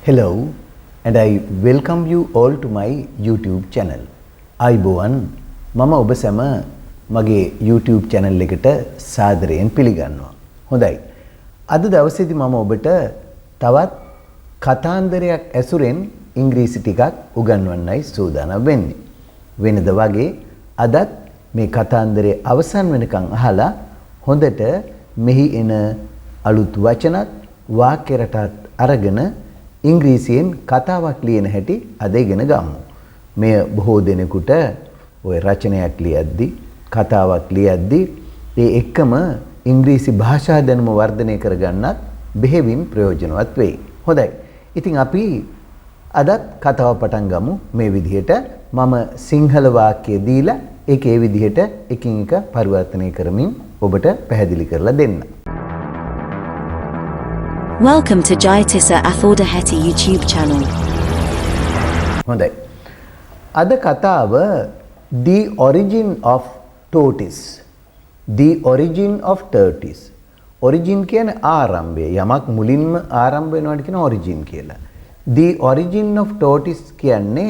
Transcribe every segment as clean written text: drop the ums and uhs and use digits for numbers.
Hello and I welcome you all to my YouTube channel. අයිබෝවන් මම ඔබ සැම මගේ YouTube channel එකට සාදරයෙන් පිළිගන්නවා. හොඳයි. අද දවසේදී මම ඔබට තවත් කතාන්දරයක් ඇසුරෙන් ඉංග්‍රීසි ටිකක් උගන්වන්නයි සූදානම් වෙන්නේ. වෙනද වගේ අදත් මේ කතාන්දරයේ අවසන් වෙනකන් අහලා හොඳට මෙහි එන අලුත් වචනත් වාක්‍ය රටත් අරගෙන ඉංග්‍රීසියෙන් කතාවක් ලියන හැටි අද ඉගෙන ගමු. මෙය බොහෝ දෙනෙකුට ඔය රචනයක් ලියද්දි කතාවක් ලියද්දි ඒ එක්කම ඉංග්‍රීසි භාෂා දැනුම වර්ධනය කරගන්නත් බෙහෙවින් ප්‍රයෝජනවත් වෙයි. හොඳයි. ඉතින් අපි අදත් කතාව පටන් ගමු මේ විදිහට. මම සිංහල වාක්‍ය දීලා ඒක ඒ විදිහට එකින් එක පරිවර්තනය කරමින් ඔබට පැහැදිලි කරලා දෙන්න. Welcome to Jayatissa Athaudahetti YouTube channel. හොඳයි. අද කතාව The Origin of Tortoise. The Origin of Tortoise. Origin කියන්නේ ආරම්භය. යමක් මුලින්ම ආරම්භ වෙනවට කියන origin කියලා. The Origin of Tortoise කියන්නේ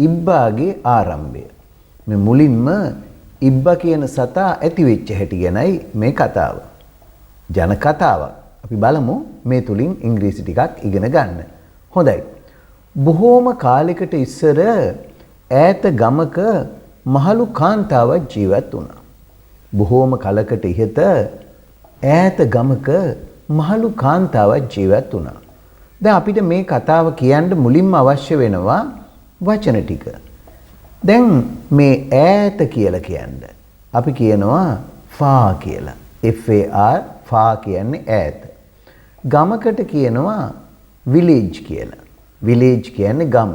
ඉබ්බාගේ ආරම්භය. මේ මුලින්ම ඉබ්බා කියන සතා ඇති වෙච්ච හැටි ගැනයි මේ කතාව. ජන කතාවක්. අපි බලමු මේ තුලින් ඉංග්‍රීසි ටිකක් ඉගෙන ගන්න. හොඳයි. බොහෝම කාලයකට ඉස්සර ඈත ගමක මහලු කාන්තාවක් ජීවත් වුණා. බොහෝම කලකට ඉහත ඈත ගමක මහලු කාන්තාවක් ජීවත් වුණා. දැන් අපිට මේ කතාව කියන්න මුලින්ම අවශ්‍ය වෙනවා වචන ටික. දැන් මේ ඈත කියලා කියන්නේ අපි කියනවා far කියලා. F A R far කියන්නේ ඈත. ගමකට කියනවා village කියලා. village කියන්නේ ගම.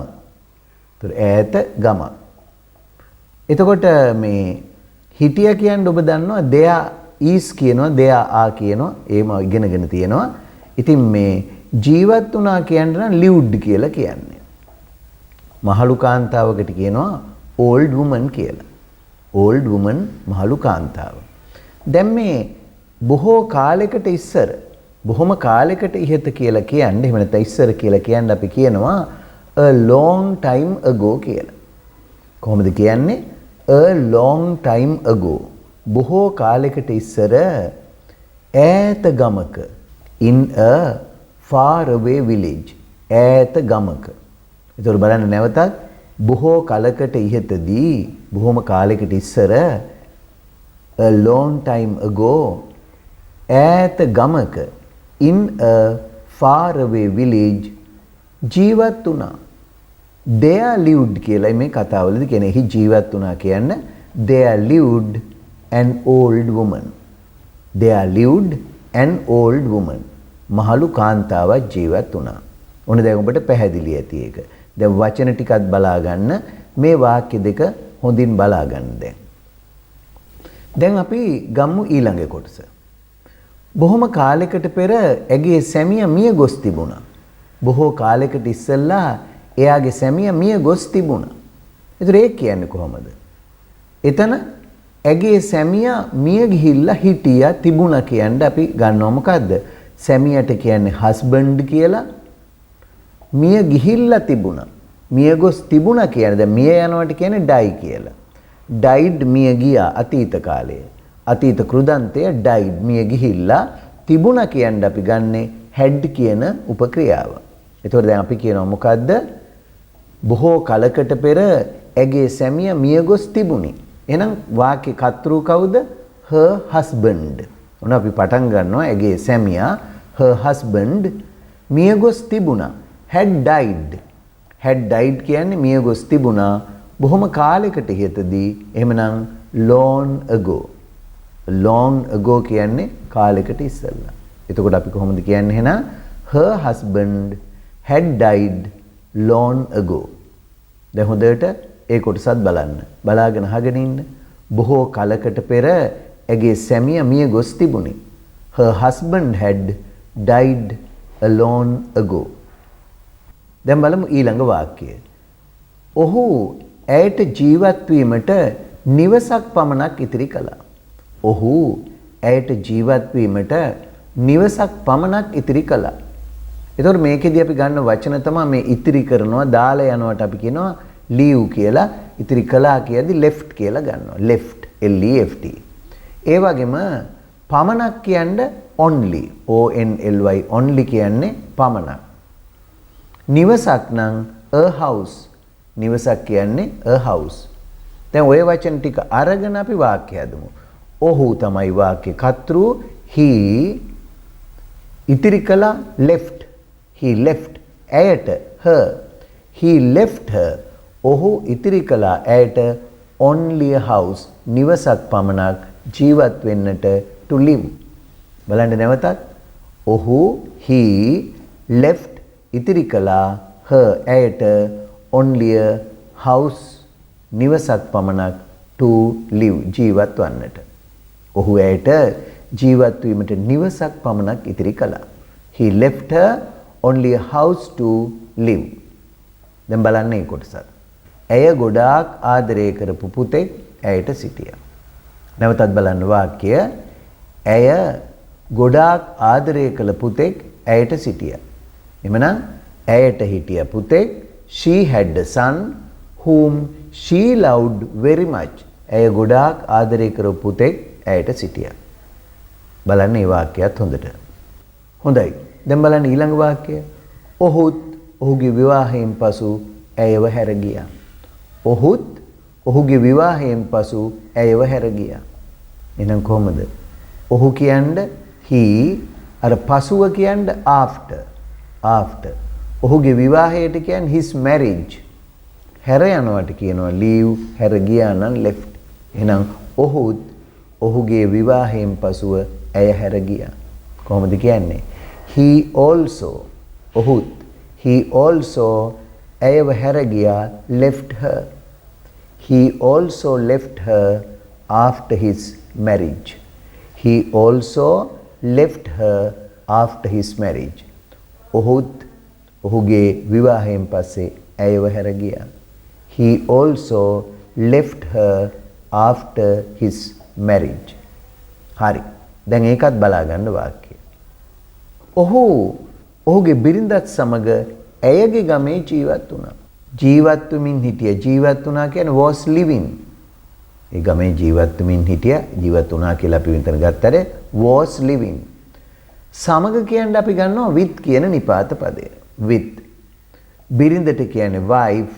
ඒතර ඈත ගම. එතකොට මේ හිටියා කියන්නේ ඔබ දන්නවා there is කියනවා there are කියනවා ඒම ඉගෙනගෙන තියෙනවා. ඉතින් මේ ජීවත් වුණා කියන්න නම් lived කියලා කියන්නේ. මහලු කාන්තාවකට කියනවා old woman කියලා. old woman මහලු කාන්තාව. දැන් මේ බොහෝ කාලයකට ඉස්සර බොහොම කාලයකට ඉහත කියලා කියන්නේ එහෙම නැත්නම් ඉස්සර කියලා කියන්නේ අපි කියනවා a long time ago කියලා. කොහොමද කියන්නේ? a long time ago. බොහෝ කාලයකට ඉස්සර ඈත ගමක in a far away village. ඈත ගමක. ඒතර බලන්න නැවතත් බොහෝ කාලයකට ඉහතදී බොහොම කාලයකට ඉස්සර a long time ago ඈත ගමක in a far away village ජීවත් වුණා. there lived කියලා මේ කතාවලදී කියන්නේ එහි ජීවත් වුණා කියන්නේ there lived an old woman. there lived an old woman. මහලු කාන්තාවක් ජීවත් වුණා. ඔන්න දැන් ඔබට පැහැදිලි ඇති ඒක. දැන් වචන ටිකක් බලා ගන්න මේ වාක්‍ය දෙක හොඳින් බලා ගන්න දැන්. දැන් අපි ගමු ඊළඟ කොටස. බොහොම කාලයකට පෙර ඇගේ සැමියා මිය ගොස් තිබුණා. බොහෝ කාලයකට ඉස්සෙල්ලා එයාගේ සැමියා මිය ගොස් තිබුණා. ඒතර ඒක කියන්නේ කොහොමද? එතන ඇගේ සැමියා මිය ගිහිල්ලා හිටියා තිබුණා කියන්නේ අපි ගන්නවා මොකද්ද? සැමියාට කියන්නේ husband කියලා. මිය ගිහිල්ලා තිබුණා. මිය ගොස් තිබුණා කියන්නේ දැන් මිය යනවට කියන්නේ die කියලා. died මිය ගියා අතීත කාලයේ. අතීත කෘදන්තය died මිය ගිහිල්ලා තිබුණා කියන්නේ අපි ගන්නෙ had කියන උපක්‍රියාව. ඒතකොට දැන් අපි කියනවා මොකද්ද? බොහෝ කලකට පෙර ඇගේ සැමියා මිය ගොස් තිබුණි. එහෙනම් වාක්‍ය කර්තෘ කවුද? her husband. උන අපි පටන් ගන්නවා ඇගේ සැමියා her husband මිය ගොස් තිබුණා. had died. had died කියන්නේ මිය ගොස් තිබුණා බොහොම කාලයකට ඉහතදී. එහෙමනම් long ago. long ago කියන්නේ කාලයකට ඉස්සෙල්ලා. එතකොට අපි කොහොමද කියන්නේ එහෙනම් her husband had died long ago. දැන් හොඳට ඒ කොටසත් බලන්න. බලාගෙන අහගෙන ඉන්න. බොහෝ කලකට පෙර ඇගේ සැමියා මිය ගොස් තිබුණි. her husband had died long ago. දැන් බලමු ඊළඟ වාක්‍යය. ඔහු ඇයට ජීවත් වීමට නිවසක් පමණක් ඉතිරි කළා. ඔහු ඇයට ජීවත් වීමට නිවසක් පමණක් ඉතිරි කළා. එතකොට මේකෙදී අපි ගන්න වචන තමයි මේ ඉතිරි කරනවා දාලා යනවට අපි කියනවා leave කියලා. ඉතිරි කළා කියද්දි left කියලා ගන්නවා. left L E F T. ඒ වගේම පමණක් කියන්නේ only O N L Y only කියන්නේ පමණක්. නිවසක් නම් a house. නිවසක් කියන්නේ a house. දැන් ওই වචන ටික අරගෙන අපි වාක්‍ය හදමු. ඔහු තමයි වාක්‍ය කර්තෘ. he ඉතිරි කළා left. he left ඇයට her. he left her. ඔහු ඉතිරි කළා ඇයට only a house. නිවසක් පමණක් ජීවත් වෙන්නට to live. බලන්න නැවතත්. ඔහු he left ඉතිරි කළා her ඇයට only a house. නිවසක් පමණක් to live ජීවත් වන්නට. ඔහු ඇයට ජීවත් වීමට නිවසක් පමණක් ඉතිරි කළා. he left her only a house to live. දැන් බලන්න මේ කොටස. ඇය ගොඩාක් ආදරය කරපු පුතෙක් ඇයට සිටියා. නැවතත් බලන්න වාක්‍ය. ඇය ගොඩාක් ආදරය කළ පුතෙක් ඇයට සිටියා. එමනම් ඇයට හිටිය පුතෙක්. she had a son whom she loved very much. ඇය ගොඩාක් ආදරය කරපු පුතෙක් ඇයට සිටියා. බලන්න මේ වාක්‍යයත් හොඳට. හොඳයි. දැන් බලන්න ඊළඟ වාක්‍යය. ඔහුත් ඔහුගේ විවාහයෙන් පසු ඇයව හැර ගියා. ඔහුත් ඔහුගේ විවාහයෙන් පසු ඇයව හැර ගියා. එහෙනම් කොහොමද? ඔහු කියන්නේ he, අර පසුව කියන්නේ after. after. ඔහුගේ විවාහයට කියන්නේ his marriage. හැර යනවට කියනවා leave, හැර ගියා නම් left. එහෙනම් ඔහුත් ඔහුගේ විවාහයෙන් පසුව ඇය හැර ගියා. කොහොමද කියන්නේ? he also ඔහුත් he also ඇයව හැර ගියා left her. he also left her after his marriage. he also left her after his marriage. ඔහුත් ඔහුගේ විවාහයෙන් පස්සේ ඇයව හැර ගියා. he also left her after his marriage. හරි. දැන් ඒකත් බලා ගන්න වාක්‍යය. ඔහු ඔහුගේ බිරිඳත් සමග ඇයගේ ගමේ ජීවත් වුණා. ජීවත් වෙමින් හිටිය. ජීවත් වුණා කියන්නේ was living. ඒ ගමේ ජීවත් වෙමින් හිටිය. ජීවත් වුණා කියලා අපි විතර ගත්තට was living. සමග කියන්නේ අපි ගන්නවා with කියන නිපාත පදය. with. බිරිඳට කියන්නේ wife.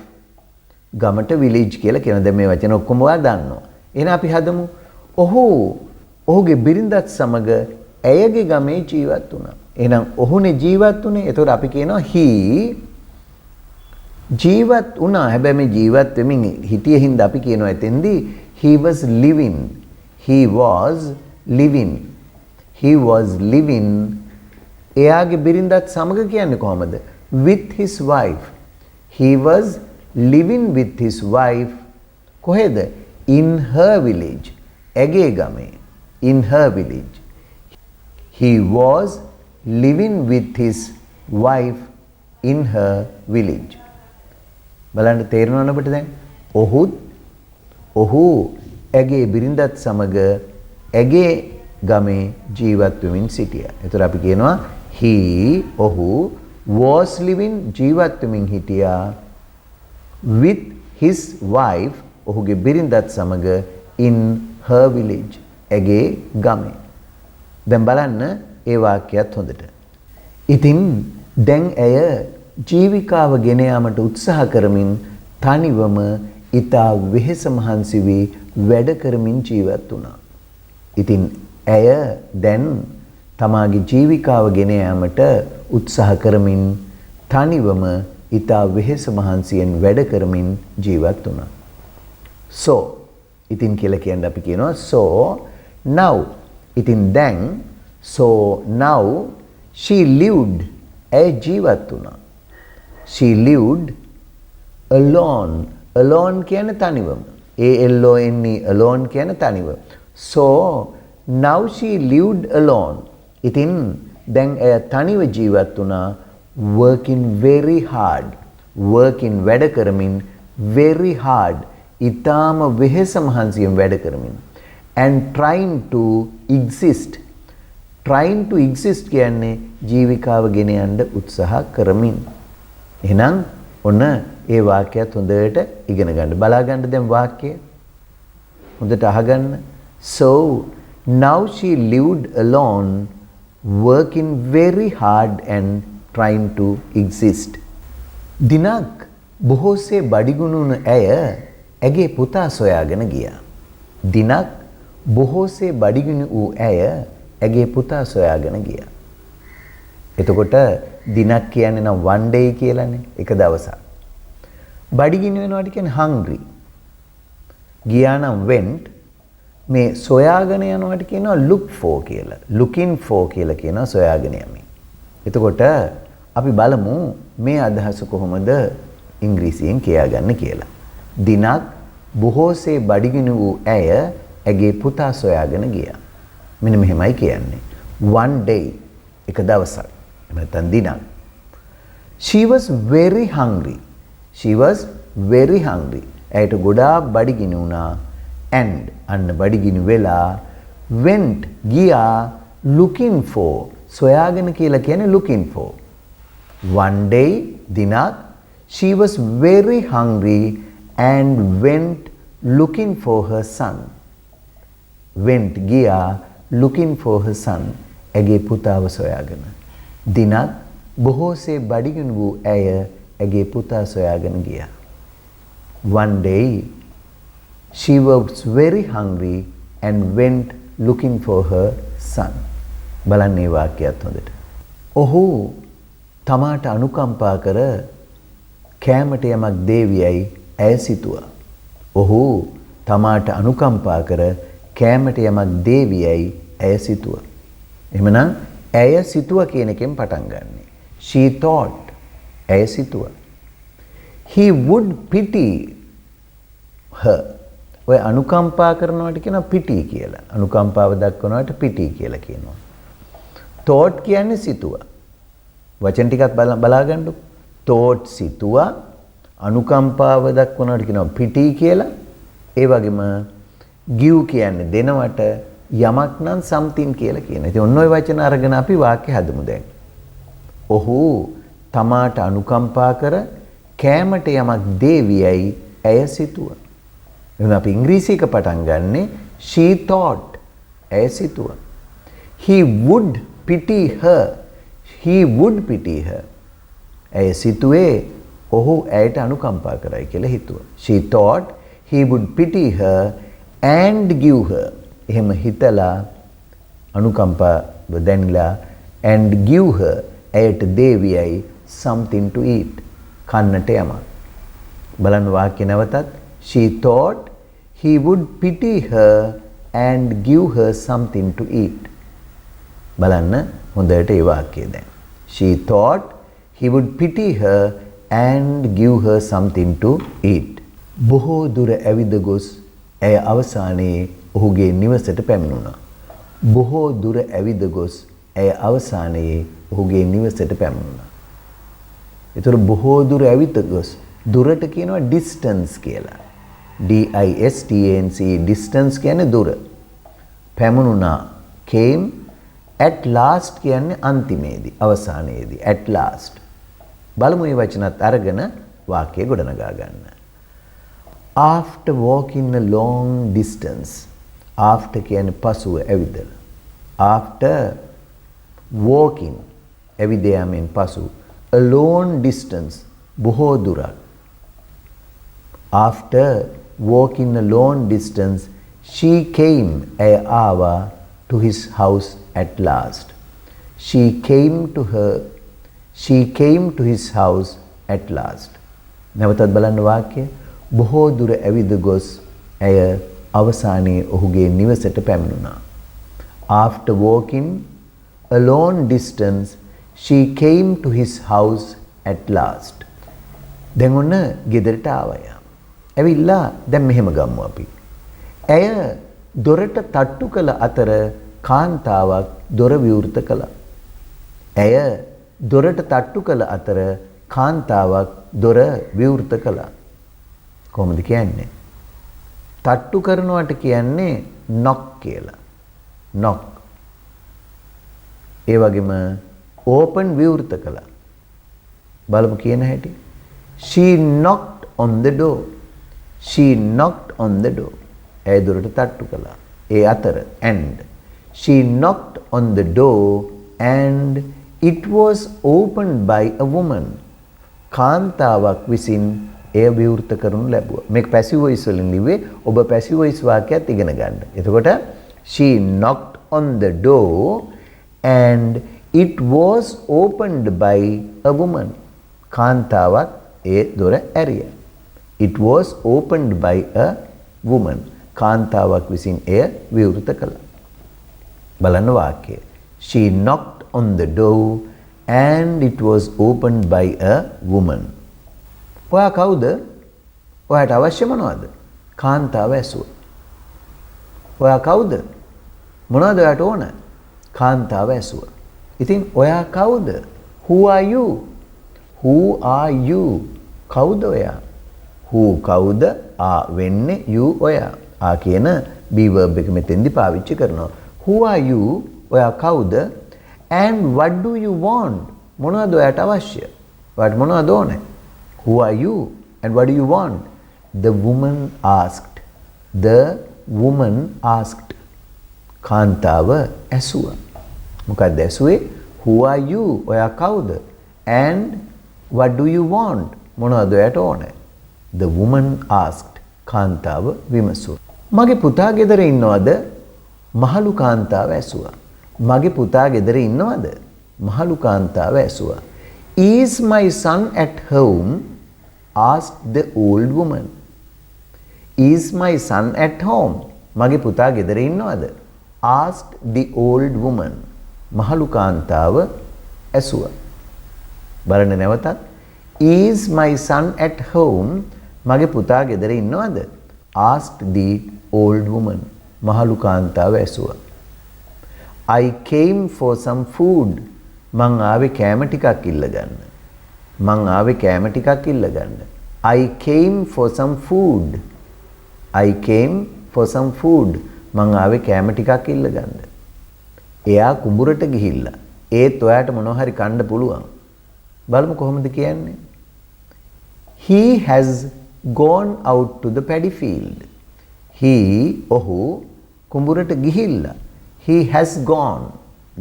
ගමට village කියලා කියන දැන් මේ වචන ඔක්කොම ඔයා දන්නවා. එහෙනම් අපි හදමු. ඔහු ඔහුගේ බිරිඳත් සමග ඇයගේ ගමේ ජීවත් වුණා. එහෙනම් ඔහුනේ ජීවත් වුණේ. එතකොට අපි කියනවා he ජීවත් වුණා. හැබැයි මේ ජීවත් වෙමින් හිටිය හින්දා අපි කියනවා එතෙන්දී he was living. he was living. he was living. එයාගේ බිරිඳත් සමග කියන්නේ කොහමද? with his wife. he was living with his wife. කොහෙද? in her village. ඇගේ ගමේ. in her village. he was living with his wife in her village. බලන්න තේරෙනවද අපිට දැන්? ඔහු ඇගේ බිරිඳත් සමග ඇගේ ගමේ ජීවත් වෙමින් සිටියා. එතකොට අපි කියනවා he ඔහු was living ජීවත් වෙමින් හිටියා with his wife ඔහුගේ බිරිඳත් සමග in her village ඇගේ ගමේ. දැන් බලන්න ඒ වාක්‍යයත් හොඳට. ඉතින් දැන් ඇය ජීවිකාව ගෙන යාමට උත්සාහ කරමින් තනිවම ඊතා වෙහෙස මහන්සි වී වැඩ කරමින් ජීවත් වුණා. ඉතින් ඇය දැන් තමාගේ ජීවිකාව ගෙන යාමට උත්සාහ කරමින් තනිවම ඊතා වෙහෙස මහන්සියෙන් වැඩ කරමින් ජීවත් වුණා. so ඉතින් කියලා කියන්නේ අපි කියනවා so now ඉතින් දැන් so now she lived ඇය ජීවත් වුණා. she lived alone. alone කියන්නේ තනිවම. alone alone කියන්නේ තනිව. so now she lived alone. ඉතින් දැන් ඇය තනිව ජීවත් වුණා. working very hard. working වැඩ කරමින් very hard. ඊටාම වෙහෙස මහන්සියෙන් වැඩ කරමින් and trying to exist. trying to exist කියන්නේ ජීවිකාව ගෙන යන්න උත්සාහ කරමින්. එහෙනම් ඔන්න ඒ වාක්‍යයත් හොඳට ඉගෙන ගන්න. බලා ගන්න දැන් වාක්‍යය. හොඳට අහගන්න. So now she lived alone, working very hard and trying to exist. දිනක් බොහෝසේ බඩගිනුණු ඇය ඇගේ පුතා සොයාගෙන ගියා. දිනක් බොහෝසේ බඩගිනි වූ ඇය ඇගේ පුතා සොයාගෙන ගියා. එතකොට දිනක් කියන්නේ නම් one day කියලානේ, එක දවසක්. බඩගිනි වෙනවාට කියන්නේ hungry. ගියා නම් went. මේ සොයාගෙන යනවාට කියනවා look for කියලා. looking for කියලා කියනවා සොයාගෙන යමින්. එතකොට අපි බලමු මේ අදහස කොහොමද ඉංග්‍රීසියෙන් කියාගන්නේ කියලා. දිනක් බොහෝසේ බඩගිනි වූ ඇය ඇගේ පුතා සොයාගෙන ගියා. මෙන්න මෙහෙමයි කියන්නේ. one day එක දවසක්. එහෙම නැත්නම් දිනක්. She was very hungry. She was very hungry. ඇයට ගොඩාක් බඩගිනි වුණා. And අන්න බඩගිනි වෙලා went ගියා looking for. සොයාගෙන කියලා කියන්නේ looking for. One day දිනක් she was very hungry and went looking for her son. Went ගියා looking for her son. ඇගේ පුතාව සොයාගෙන. දිනක් බොහෝසේ බඩගිනි වූ ඇය ඇගේ පුතා සොයාගෙන ගියා. One day she was very hungry and went looking for her son. බලන්න මේ වාක්‍යයත් හොඳට. ඔහු තමාට අනුකම්පා කර කෑමට යමක් දේවියයි ඇය සිතුවා. ඔහු තමාට අනුකම්පා කර කෑමට යමක් දේවියයි ඇය සිතුවා. එහෙමනම් ඇය සිතුවා කියන එකෙන් පටන් ගන්නෙ. She thought. ඇය සිතුවා. He would pity her. ඔය අනුකම්පා කරනවට කියනවා pity කියලා. අනුකම්පාව දක්වනවට pity කියලා කියනවා. thought කියන්නේ සිතුවා. වචන ටිකක් බලා ගන්නකො. thought සිතුවා. අනුකම්පාව දක්වනවට කියනවා pity කියලා. ඒ වගේම give කියන්නේ දෙනවට යමක් නම් something කියලා කියනවා. ඉතින් ඔන්න ඔය වචන අරගෙන අපි වාක්‍ය හදමු දැන්. ඔහු තමාට අනුකම්පා කර කෑමට යමක් දේවියයි ඇය සිතුවා. එහෙනම් අපි ඉංග්‍රීසි එක පටන් ගන්නෙ she thought. ඇය සිතුවා. He would pity her. He would pity her. ඇය සිතුවේ ඔහු ඇයට අනුකම්පා කරයි කියලා හිතුවා. She thought he would pity her and give her. එහෙම හිතලා අනුකම්පාව දැනලා and give her ඇයට දේවියයි something to eat. කන්නට යමක්. බලන්න වාක්‍ය නැවතත්. She thought he would pity her and give her something to eat. බලන්න හොඳට ඒ වාක්‍යය දැන්. She thought he would pity her and give her something to eat. බොහෝ දුර ඇවිද ගොස් ඇය අවසානයේ ඔහුගේ නිවසට පැමිණුණා. බොහෝ දුර ඇවිද ගොස් ඇය අවසානයේ ඔහුගේ නිවසට පැමිණුණා. ඒතර බොහෝ දුර ඇවිද ගොස් දුරට කියනවා distance කියලා. D-I-S-T-A-N-C distance කියන්නේ දුර. පැමුණුණා came. At last කියන්නේ අන්තිමේදී අවසානයේදී at last. බලමු මේ වචනත් අරගෙන වාක්‍යය ගොඩනගා ගන්න. After walking a long distance. After කියන්නේ පසුව ඇවිදලා. After walking ඇවිද යාමෙන් පසු a long distance බොහෝ දුරක්. After walking a long distance she came ඇය ආවා to his house at last. She came to his house at last. නැවතත් බලන්න වාක්‍යය. බොහෝ දුර ඇවිද ගොස් ඇය අවසානයේ ඔහුගේ නිවසට පැමිණුණා. After walking a long distance she came to his house at last. දැන් ඔන්න ගෙදරට ආවා. ඇවිල්ලා දැන් මෙහෙම ගමු අපි. ඇය දොරට තට්ටු කළ අතර කාන්තාවක් දොර විවෘත කළා. ඇය දොරට තට්ටු කළ අතර කාන්තාවක් දොර විවෘත කළා. කොහොමද කියන්නේ? තට්ටු කරනවට කියන්නේ knock කියලා. knock. ඒ වගේම open විවෘත කළා. බලමු කියන හැටි. She knocked on the door. She knocked on the door. ඒ දොරට තට්ටු කළා. ඒ අතර and she knocked on the door and it was opened by a woman. කාන්තාවක් විසින් එය විවෘත කරනු ලැබුවා. මේක passive voice වලින් ලිව්වේ. ඔබ passive voice වාක්‍යයත් ඉගෙන ගන්න. එතකොට she knocked on the door and it was opened by a woman. කාන්තාවක් ඒ දොර ඇරියා. It was opened by a woman. කාන්තාවක් විසින් එය විවෘත කළා. බලන්න වාක්‍යය. She knocked on the door and it was opened by a woman. ඔයා කවුද? ඔයාට අවශ්‍ය මොනවද? කාන්තාව ඇසුවා. ඔයා කවුද? මොනවද ඔයාට ඕන? කාන්තාව ඇසුවා. ඉතින් ඔයා කවුද? Who are you? Who are you? කවුද ඔයා? Who කවුද? වෙන්නේ you ඔයා. කියන be verb එක මෙතෙන්දි පාවිච්චි කරනවා. Who are you? ඔයා කවුද? And what do you want? මොනවද ඔයාට අවශ්‍ය? ඔයාට මොනවද ඕනේ? Who are you? And what do you want? The woman asked. The woman asked. කාන්තාව ඇසුවා. මොකක්ද ඇසුවේ? Who are you? ඔයා කවුද? And what do you want? මොනවද ඔයාට ඕනේ? The woman asked. කාන්තාව විමසුවා. මගේ පුතා ගෙදර ඉන්නවද? මහලු කාන්තාව ඇසුවා. මගේ පුතා ගෙදර ඉන්නවද? මහලු කාන්තාව ඇසුවා. Is my son at home? Asked the old woman. Is my son at home? මගේ පුතා ගෙදර ඉන්නවද? Asked the old woman. මහලු කාන්තාව ඇසුවා. බලන්න නැවතත්. Is my son at home? මගේ පුතා ගෙදර ඉන්නවද? Asked the old woman. මහලු කාන්තාව ඇසුවා. I came for some food. මං ආවේ කෑම ටිකක් ඉල්ල ගන්න. මං ආවේ කෑම ටිකක් ඉල්ල ගන්න. I came for some food. I came for some food. මං ආවේ කෑම ටිකක් ඉල්ල ගන්න. එයා කුඹුරට ගිහිල්ලා. ඒත් ඔයාට මොනවා හරි කන්න පුළුවන්. බලමු කොහොමද කියන්නේ? He has gone out to the paddy field. He ඔහු කුඹුරට ගිහිල්ලා. He has gone.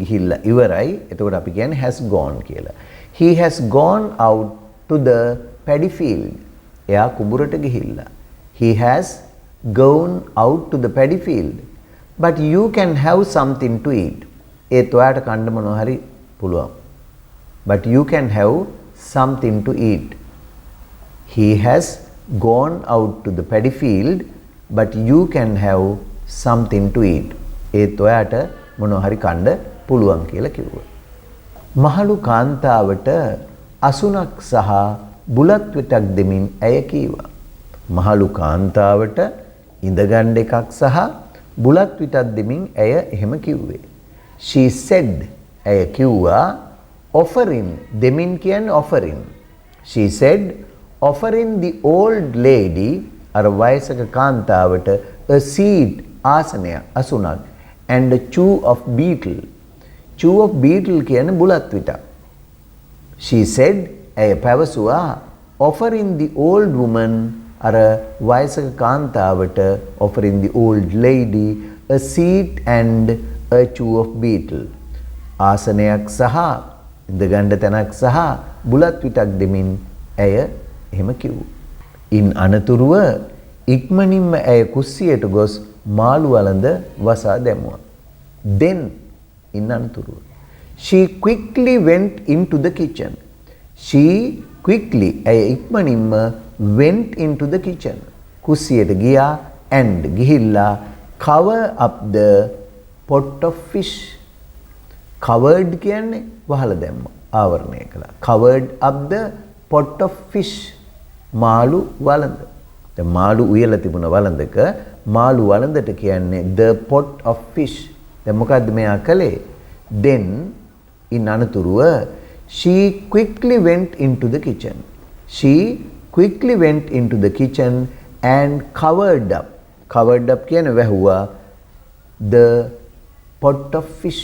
ගිහිල්ලා ඉවරයි. එතකොට අපි කියන්නේ has gone කියලා. He has gone out to the paddy field. එයා කුඹුරට ගිහිල්ලා. He has gone out to the paddy field. But you can have something to eat. ඒත් ඔයාට කන්න මොනවා හරි පුළුවන්. But you can have something to eat. He has gone out to the paddy field, but you can have something to eat. ඒත් ඔයාට මොනවා හරි කන්න පුළුවන් කියලා කිව්වා. මහලු කාන්තාවට අසුනක් සහ බුලත් විටක් දෙමින් ඇය කීවා. මහලු කාන්තාවට ඉඳගන්න එකක් සහ බුලත් විටක් දෙමින් ඇය එහෙම කිව්වේ. She said. ඇය කිව්වා offering. දෙමින් කියන්නේ offering. She said offering the old lady අර වයසක කාන්තාවට a seat ආසනයක් අසුනක් and a chew of beetle. chew of beetle කියන්නේ බුලත් විටක්. She said ඇය පැවසුවා offering the old woman අර වයසක කාන්තාවට offering the old lady a seat and a chew of beetle. ආසනයක් සහ ඉඳගන්න තැනක් සහ බුලත් විටක් දෙමින් ඇය එහෙම කිව්වා. ඉන් අනතුරුව ඉක්මනින්ම ඇය කුස්සියට ගොස් මාළු වළඳ වසා දැමුවා. Then ඉන් අනතුරුව she quickly went into the kitchen. She quickly ඇය ඉක්මනින්ම went into the kitchen. කුස්සියට ගියා and ගිහිල්ලා cover up the pot of fish. covered කියන්නේ වහලා දැම්මා. ආවරණය කළා. covered up the pot of fish. මාළු වළඳ. දැන් මාළු උයලා තිබුණ වළඳක මාළු වළඳට කියන්නේ the pot of fish. දැන් මොකද්ද මෙයා කළේ? then in අනතුරුව she quickly went into the kitchen. She quickly went into the kitchen and covered up. covered up කියන්නේ වැහුවා the pot of fish.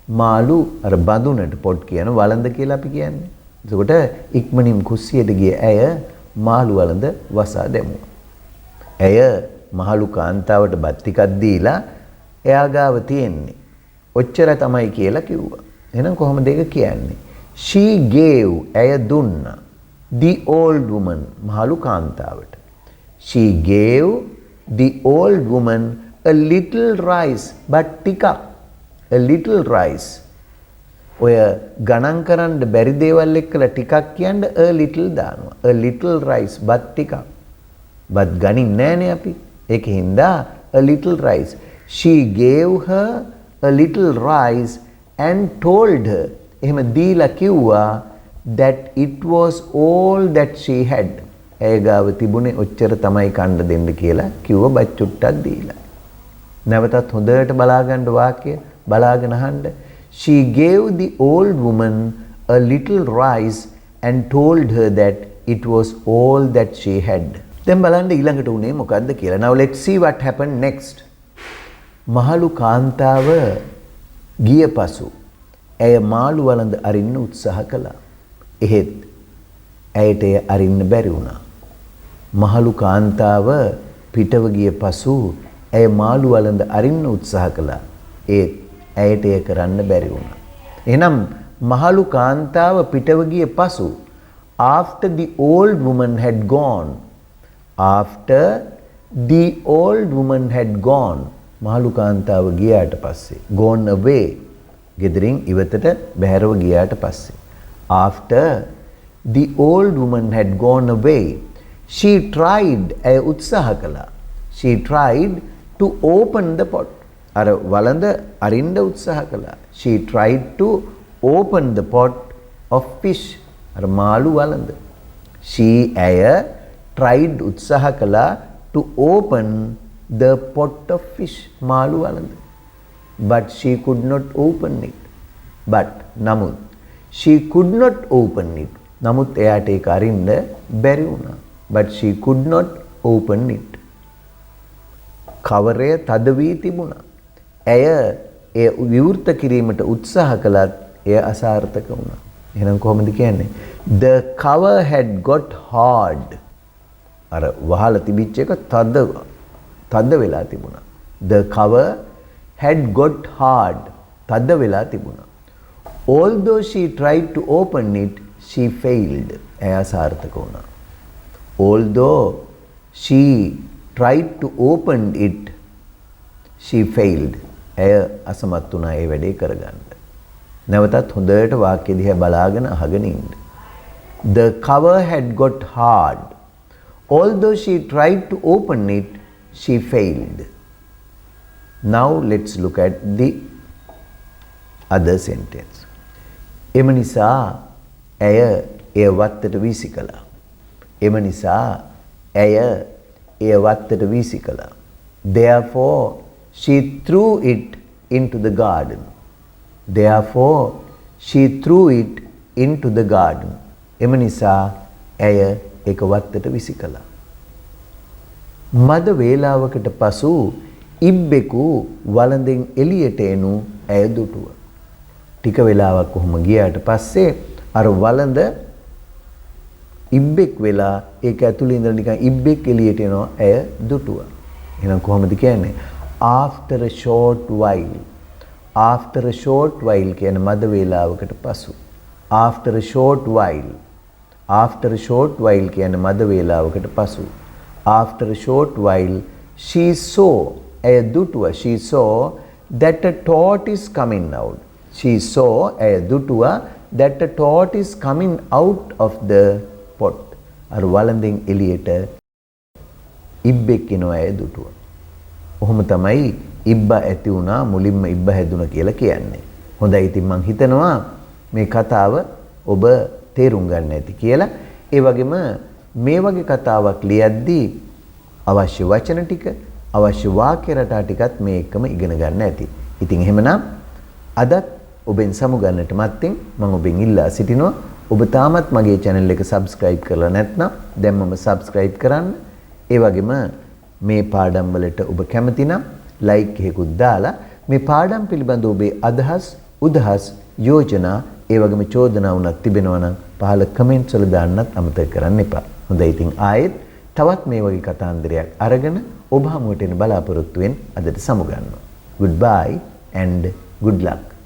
මාළු අර බඳුනට පොට් කියන වළඳ කියලා අපි කියන්නේ. එතකොට ඉක්මනින් කුස්සියට ගිය ඇය මාළු වළඳ වසා දැමුවා. ඇය මහලු කාන්තාවට බත් ටිකක් දීලා එයා ගාව තියෙන්නේ ඔච්චර තමයි කියලා කිව්වා. එහෙනම් කොහොමද ඒක කියන්නේ? She gave ඇය දුන්නා the old woman මහලු කාන්තාවට. She gave the old woman a little rice but ටිකක්. A little rice. ඔය ගණන් කරන්න බැරි දේවල් එක්කලා ටිකක් කියන්නේ a little දානවා. A little rice but ටිකක්. but ගණින් නෑනේ අපි. ඒකින්ද a little rice. She gave her a little rice and told her එහෙම දීලා කිව්වා that it was all that she had. ඇය ගාව තිබුණේ ඔච්චර තමයි කන්න දෙන්න කියලා කිව්ව බත් චුට්ටක් දීලා. නැවතත් හොඳට බලාගන්න වාක්‍ය බලාගෙන අහන්න. She gave the old woman a little rice and told her that it was all that she had. දැන් බලන්න ඊළඟට උනේ මොකද්ද කියලා. Now let's see what happened next. මහලු කාන්තාව ගිය පසු ඇය මාළු වළඳ අරින්න උත්සාහ කළා. එහෙත් ඇයට එය අරින්න බැරි වුණා. මහලු කාන්තාව පිටව ගිය පසු ඇය මාළු වළඳ අරින්න උත්සාහ කළා. ඒත් ඇයට එය කරන්න බැරි වුණා. එහෙනම් මහලු කාන්තාව පිටව ගිය පසු after the old woman had gone මහලු කාන්තාව ගියාට පස්සේ gone away ගෙදරින් ඉවතට බැහැරව ගියාට පස්සේ after the old woman had gone away she tried ඇය උත්සාහ කළා. She tried to open the pot. අර වළඳ අරින්න උත්සාහ කළා. She tried to open the pot of fish. අර මාළු වළඳ. She ඇය tried උත්සාහ කළා to open the pot of fish. මාළු වළඳ. But she could not open it. නමුත් she could not open it. නමුත් එයාට ඒක අරින්න බැරි වුණා. But she could not open it. කවරය තද වී තිබුණා. ඇය එය විවෘත කිරීමට උත්සාහ කළත් එය අසාර්ථක වුණා. එහෙනම් කොහොමද කියන්නේ? The cover had got hard. අර වහලා තිබිච්ච එක තද වෙලා තිබුණා. The cover had got hard. තද වෙලා තිබුණා. Although she tried to open it, she failed. එය අසාර්ථක වුණා. Although she tried to open it, she failed. ඇය අසමත් වුණා ඒ වැඩේ කරගන්න. නැවතත් හොඳට වාක්‍ය දිහා බලාගෙන අහගෙන ඉන්න. The cover had got hard. Although she tried to open it, she failed. Now let's look at the other sentence. එම නිසා ඇය එය වත්තට වීසි කළා. එම නිසා ඇය එය වත්තට වීසි කළා. Therefore she threw it into the garden. Therefore she threw it into the garden. එම නිසා ඇය ඒක වත්තට විසි කළා. මද වේලාවකට පසු ඉබ්බෙකු වළඳෙන් එළියට එනු ඇය දුටුවා. ටික වෙලාවක් කොහොම ගියාට පස්සේ අර වළඳ ඉබ්බෙක් වෙලා ඒක ඇතුළේ ඉඳලා නිකන් ඉබ්බෙක් එළියට එනවා ඇය දුටුවා. එහෙනම් කොහොමද කියන්නේ? after a short while. after a short while කියන්නේ මද වේලාවකට පසු. after a short while. after a short while කියන්නේ මද වේලාවකට පසු. after a short while she saw ඇය දුටුවා. she saw that a tortoise coming out. she saw ඇය දුටුවා that a tortoise coming out of the pot. අර වළඳෙන් එළියට ඉබ්බෙක් එනවා ඇය දුටුවා. ඔහොම තමයි ඉබ්බා ඇති වුණා මුලින්ම ඉබ්බා හැදුණා කියලා කියන්නේ. හොඳයි ඉතින් මම හිතනවා මේ කතාව ඔබ තේරුම් ගන්න ඇති කියලා. ඒ වගේම මේ වගේ කතාවක් ලියද්දී අවශ්‍ය වචන ටික අවශ්‍ය වාක්‍ය රටා ටිකත් මේ එකම ඉගෙන ගන්න ඇති. ඉතින් එහෙමනම් අදත් ඔබෙන් සමුගන්නට මත්තෙන් මම ඔබෙන් ඉල්ලා සිටිනවා ඔබ තාමත් මගේ channel එක subscribe කරලා නැත්නම් දැන්මම subscribe කරන්න. ඒ වගේම මේ පාඩම් වලට ඔබ කැමති නම් like එකකුත් දාලා මේ පාඩම් පිළිබඳ ඔබේ අදහස් උදහස් යෝජනා ඒ වගේම චෝදනා වුණත් තිබෙනවා නම් පහළ කමෙන්ට්ස් වල දාන්නත් අමතක කරන්න එපා. හොඳයි ඉතින් ආයෙත් තවත් මේ වගේ කතාන්දරයක් අරගෙන ඔබ හමුවට එන බලාපොරොත්තුවෙන් අදට සමුගන්නවා. Goodbye and good luck.